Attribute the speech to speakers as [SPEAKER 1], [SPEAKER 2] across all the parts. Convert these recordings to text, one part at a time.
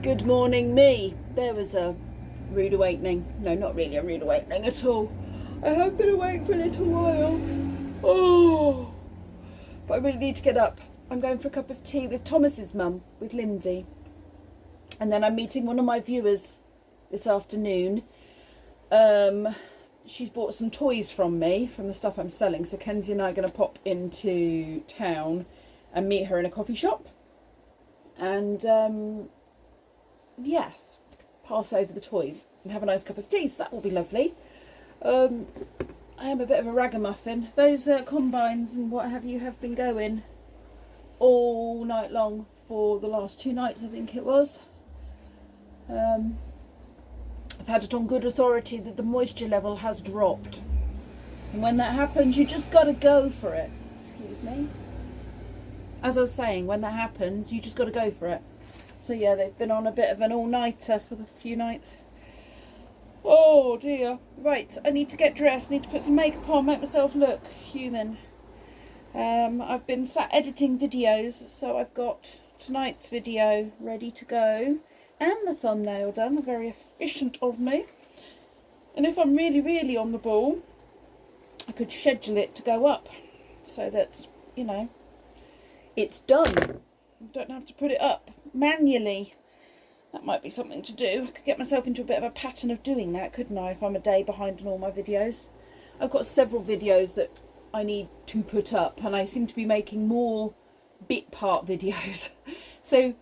[SPEAKER 1] Good morning, me. There was a rude awakening. No, not really a rude awakening at all. I have been awake for a little while. Oh, but I really need to get up. I'm going for a cup of tea with Thomas's mum, with Lindsay. And then I'm meeting one of my viewers this afternoon. She's bought some toys from me, from the stuff I'm selling. So Kenzie and I are going to pop into town and meet her in a coffee shop. And, yes, pass over the toys and have a nice cup of tea. So that will be lovely. I am a bit of a ragamuffin. Those combines and what have you have been going all night long for the last 2 nights, I think it was. I've had it on good authority that the moisture level has dropped, and when that happens you just got to go for it. Excuse me. As I was saying, when that happens you just got to go for it. So yeah, they've been on a bit of an all-nighter for the few nights. Oh dear. Right, I need to get dressed, need to put some makeup on, make myself look human. I've been sat editing videos, so I've got tonight's video ready to go and the thumbnail done. Very efficient of me. And if I'm really on the ball, I could schedule it to go up so that, you know, it's done. I don't have to put it up manually. That might be something to do. I could get myself into a bit of a pattern of doing that, couldn't I, if I'm a day behind on all my videos. I've got several videos that I need to put up, and I seem to be making more bit part videos. So,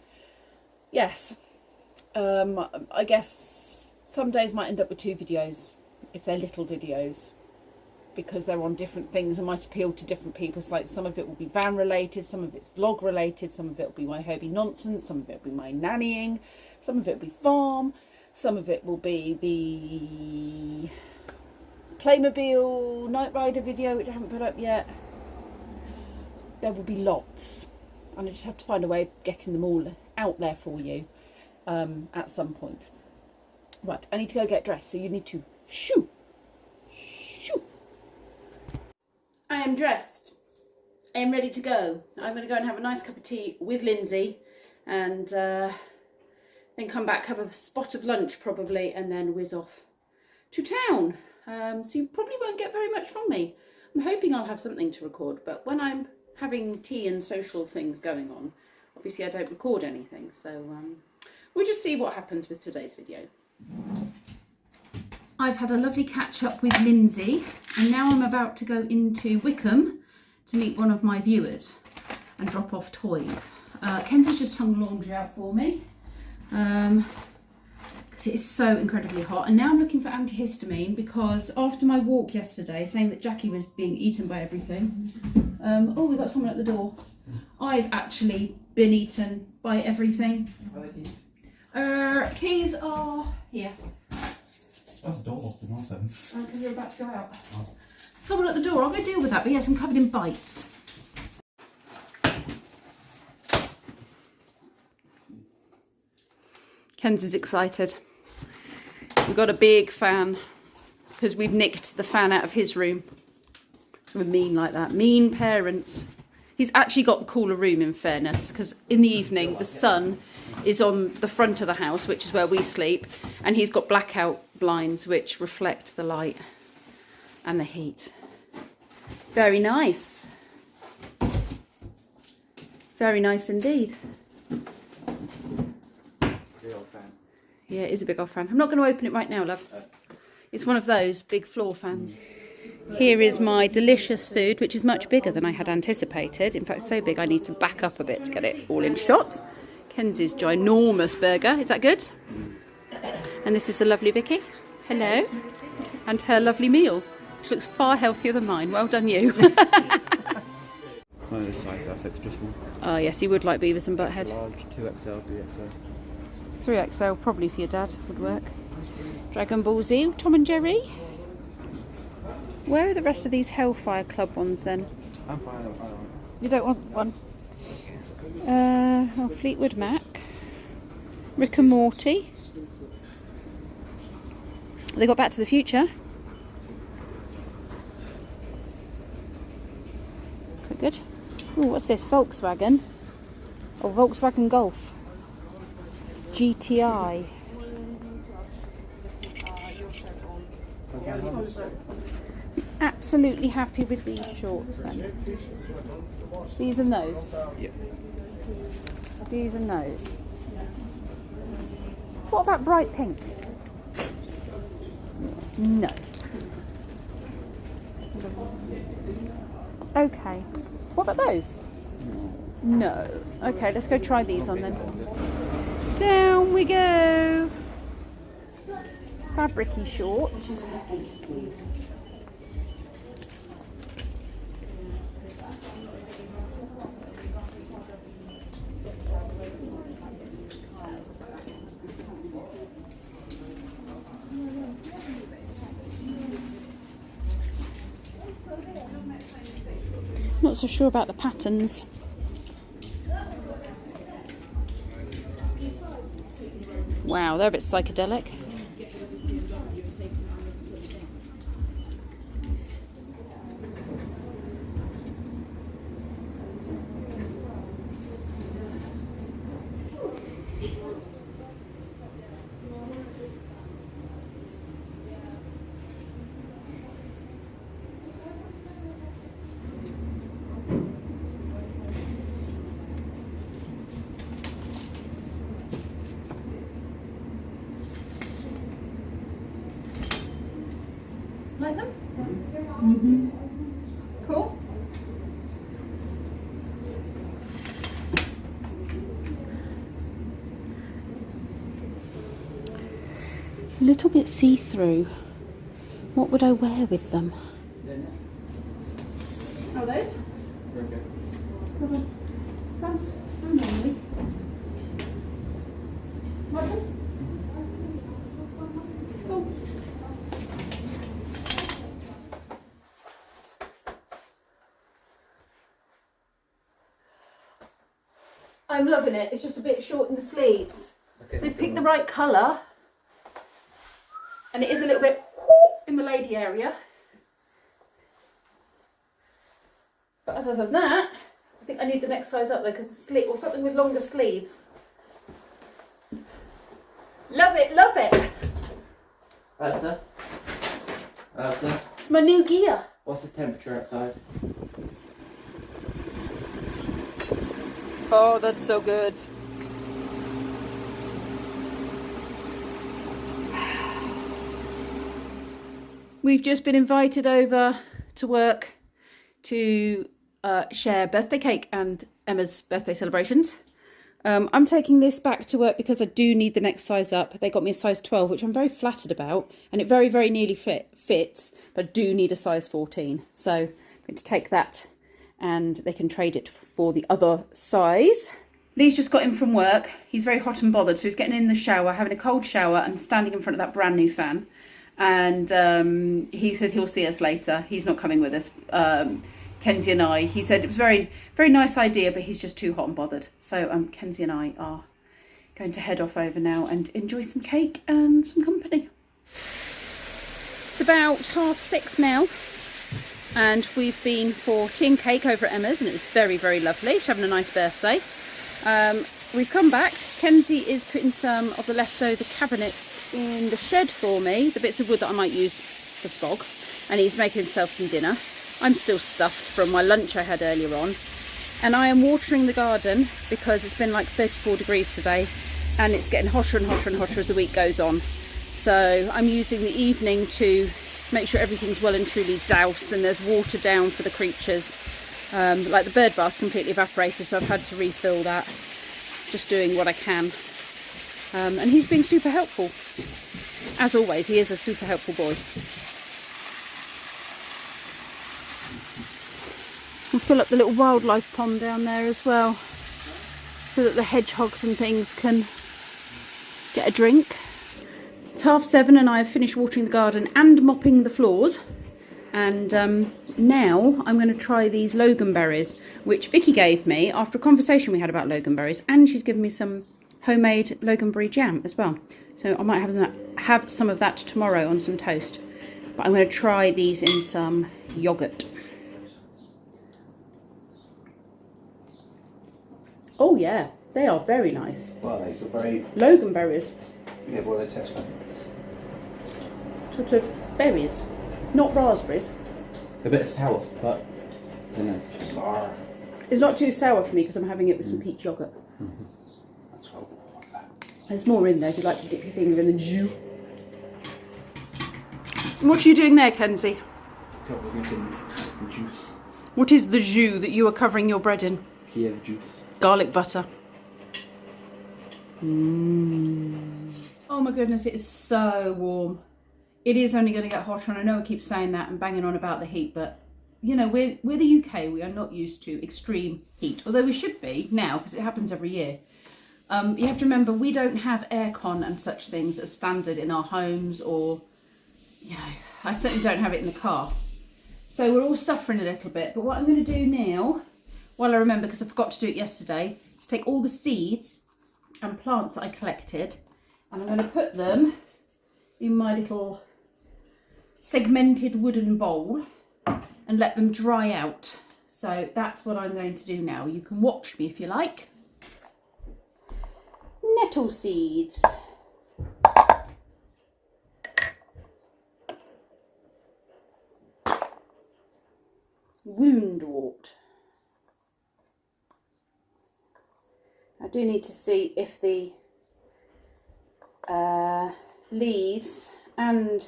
[SPEAKER 1] yes. I guess some days might end up with 2 videos, if they're little videos, because they're on different things and might appeal to different people. So like some of it will be van related, some of it's vlog related, some of it will be my hobby nonsense, some of it will be my nannying, some of it will be farm, some of it will be the Playmobil Night Rider video, which I haven't put up yet. There will be lots, and I just have to find a way of getting them all out there for you at some point. Right, I need to go get dressed, so you need to shoo. I am dressed. I am ready to go. I'm going to go and have a nice cup of tea with Lindsay, and then come back, have a spot of lunch probably, and then whiz off to town. So you probably won't get very much from me. I'm hoping I'll have something to record, but when I'm having tea and social things going on, obviously I don't record anything. So we'll just see what happens with today's video. I've had a lovely catch up with Lindsay, and now I'm about to go into Wickham to meet one of my viewers and drop off toys. Kenzie's just hung laundry out for me because it is so incredibly hot, and now I'm looking for antihistamine because after my walk yesterday, saying that Jackie was being eaten by everything, oh, we've got someone at the door. I've actually been eaten by everything. Keys are here.
[SPEAKER 2] Oh, the door open, aren't they?
[SPEAKER 1] Because you're about to go out. Oh. Someone at the door. I'll go deal with that. But yes, I'm covered in bites. Kenzie's excited. We've got a big fan because we've nicked the fan out of his room. So we're mean like that. Mean parents. He's actually got the cooler room, in fairness, because in the evening the sun is on the front of the house, which is where we sleep, and he's got blackout blinds which reflect the light and the heat. Very nice. Very nice indeed.
[SPEAKER 2] Big old fan.
[SPEAKER 1] Yeah, it is a big old fan. I'm not going to open it right now, love. It's one of those big floor fans. Here is my delicious food, which is much bigger than I had anticipated. In fact, so big I need to back up a bit to get it all in shot. Kenzie's ginormous burger. Is that good? And this is the lovely Vicky. Hello. And her lovely meal, which looks far healthier than mine. Well done, you.
[SPEAKER 2] One of the size, that's extra small.
[SPEAKER 1] Oh, yes, you would like Beavis and Butthead.
[SPEAKER 2] Large, 2XL, 3XL.
[SPEAKER 1] 3XL, probably for your dad, would work. Dragon Ball Z, Tom and Jerry. Where are the rest of these Hellfire Club ones then?
[SPEAKER 2] I'm fine, I don't want.
[SPEAKER 1] You don't want one? Oh, Fleetwood Mac. Rick and Morty. They got Back to the Future. Quite good. Oh, what's this? Volkswagen. Oh, Volkswagen Golf. GTI. Absolutely happy with these shorts then. These and those.
[SPEAKER 2] Yeah.
[SPEAKER 1] These and those. What about bright pink? No. Okay. What about those? No. Okay, let's go try these on then. Down we go. Fabricy shorts. Not so sure about the patterns. Wow, they're a bit psychedelic. Like them? Mm-hmm. Cool. A little bit see-through. What would I wear with them? Oh, those?
[SPEAKER 2] Okay.
[SPEAKER 1] Sounds lovely. Like them? Cool. I'm loving it. It's just a bit short in the sleeves.
[SPEAKER 2] Okay.
[SPEAKER 1] They picked the right colour. And it is a little bit in the lady area. But other than that, I think I need the next size up though, because the sleeve, or something with longer sleeves. Love it, love it.
[SPEAKER 2] Alexa. Alexa.
[SPEAKER 1] It's my new gear.
[SPEAKER 2] What's the temperature outside?
[SPEAKER 1] Oh, that's so good. We've just been invited over to work to share birthday cake and Emma's birthday celebrations. I'm taking this back to work because I do need the next size up. They got me a size 12, which I'm very flattered about, and it very, very nearly fits, but I do need a size 14. So I'm going to take that and they can trade it for the other size. Lee's just got in from work. He's very hot and bothered, so he's getting in the shower, having a cold shower and standing in front of that brand new fan. And he said he'll see us later. He's not coming with us. Kenzie and I, he said it was very, very nice idea, but he's just too hot and bothered. So Kenzie and I are going to head off over now and enjoy some cake and some company. It's about 6:30 now, and we've been for tea and cake over at Emma's, and it was very, very lovely. She's having a nice birthday. We've come back. Kenzie is putting some of the leftover cabinets in the shed for me, the bits of wood that I might use for spog, and he's making himself some dinner. I'm still stuffed from my lunch I had earlier on, and I am watering the garden because it's been like 34 degrees today, and it's getting hotter and hotter and hotter as the week goes on. So I'm using the evening to make sure everything's well and truly doused and there's water down for the creatures. Like the bird bath's completely evaporated, so I've had to refill that. Just doing what I can. And he's been super helpful. As always, he is a super helpful boy. We'll fill up the little wildlife pond down there as well, so that the hedgehogs and things can get a drink. It's 7:30 and I have finished watering the garden and mopping the floors. And now I'm going to try these loganberries, which Vicky gave me after a conversation we had about loganberries, and she's given me some homemade loganberry jam as well. So I might have some of that tomorrow on some toast. But I'm going to try these in some yoghurt. Oh yeah, They are very nice.
[SPEAKER 2] Well, they were very...
[SPEAKER 1] Loganberries.
[SPEAKER 2] Yeah, what do they taste like?
[SPEAKER 1] Sort of berries. Not raspberries.
[SPEAKER 2] A bit sour, but... Sour.
[SPEAKER 1] It's not too sour for me because I'm having it with some peach yoghurt.
[SPEAKER 2] That's what I want that.
[SPEAKER 1] There's more in there if you'd like to dip your finger in the jus. What are you doing there, Kenzie?
[SPEAKER 2] Juice.
[SPEAKER 1] What is the jus that you are covering your bread in?
[SPEAKER 2] Kiev juice.
[SPEAKER 1] Garlic butter. Oh my goodness, it is so warm. It is only going to get hotter, and I know I keep saying that and banging on about the heat, but you know, we're the UK, we are not used to extreme heat, although we should be now because it happens every year. You have to remember, we don't have aircon and such things as standard in our homes, or, you know, I certainly don't have it in the car. So we're all suffering a little bit, but what I'm going to do now, while I remember, because I forgot to do it yesterday, is take all the seeds and plants that I collected, and I'm going to put them in my little segmented wooden bowl and let them dry out. So that's what I'm going to do now. You can watch me if you like. Nettle seeds. Woundwort. I do need to see if the leaves and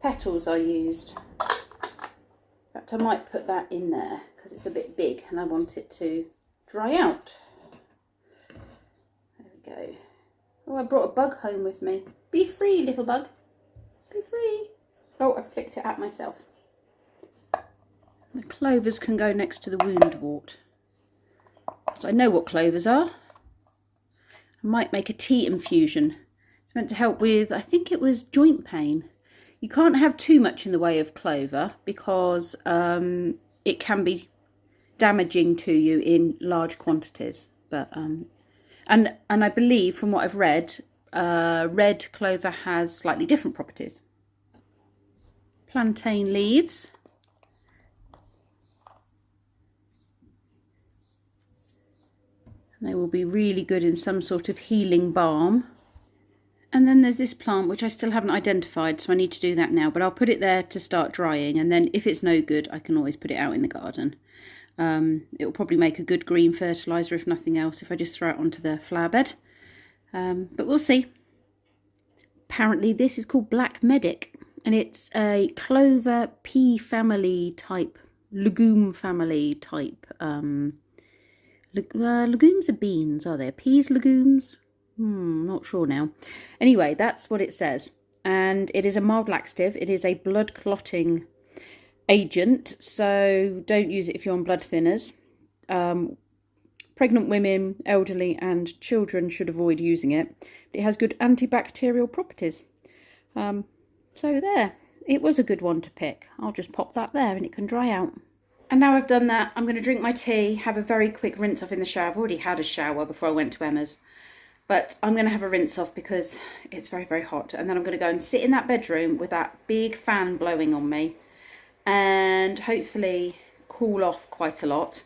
[SPEAKER 1] petals are used. In fact, I might put that in there because it's a bit big and I want it to dry out. There we go. Oh, I brought a bug home with me. Be free, little bug. Be free. Oh, I flicked it at myself. The clovers can go next to the woundwort. So I know what clovers are. I might make a tea infusion. It's meant to help with, I think it was joint pain. You can't have too much in the way of clover because it can be damaging to you in large quantities. But and I believe from what I've read, red clover has slightly different properties. Plantain leaves. They will be really good in some sort of healing balm. And then there's this plant which I still haven't identified, so I need to do that now, but I'll put it there to start drying, and then if it's no good I can always put it out in the garden. It will probably make a good green fertiliser if nothing else, if I just throw it onto the flower bed. But we'll see. Apparently this is called Black Medic, and it's a clover pea family type, legume family type. Legumes are beans, are there? Peas legumes? Not sure now. Anyway, that's what it says. And it is a mild laxative. It is a blood clotting agent, so don't use it if you're on blood thinners. Pregnant women, elderly and children should avoid using it. It has good antibacterial properties. So there. It was a good one to pick. I'll just pop that there and it can dry out. And now I've done that, I'm going to drink my tea, have a very quick rinse off in the shower. I've already had a shower before I went to Emma's. But I'm going to have a rinse off because it's very, very hot. And then I'm going to go and sit in that bedroom with that big fan blowing on me. And hopefully cool off quite a lot.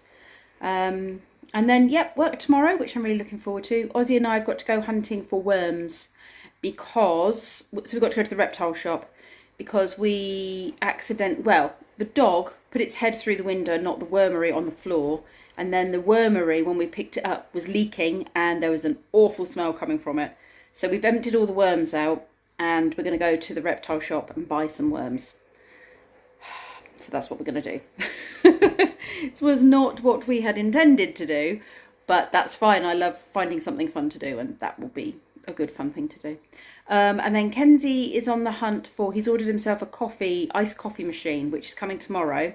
[SPEAKER 1] And then, yep, work tomorrow, which I'm really looking forward to. Ozzy and I have got to go hunting for worms because... So we've got to go to the reptile shop because we the dog put its head through the window, not the wormery on the floor. And then the wormery, when we picked it up, was leaking and there was an awful smell coming from it. So we've emptied all the worms out and we're going to go to the reptile shop and buy some worms. So that's what we're going to do. This was not what we had intended to do, but that's fine. I love finding something fun to do, and that will be a good fun thing to do. And then Kenzie is on the hunt for, he's ordered himself a iced coffee machine, which is coming tomorrow.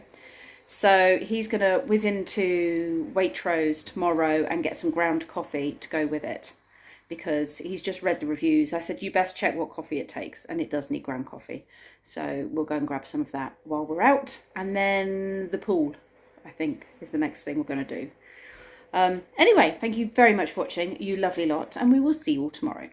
[SPEAKER 1] So he's going to whiz into Waitrose tomorrow and get some ground coffee to go with it, because he's just read the reviews. I said, you best check what coffee it takes, and it does need ground coffee. So we'll go and grab some of that while we're out. And then the pool, I think, is the next thing we're going to do. Anyway, thank you very much for watching, you lovely lot, and we will see you all tomorrow.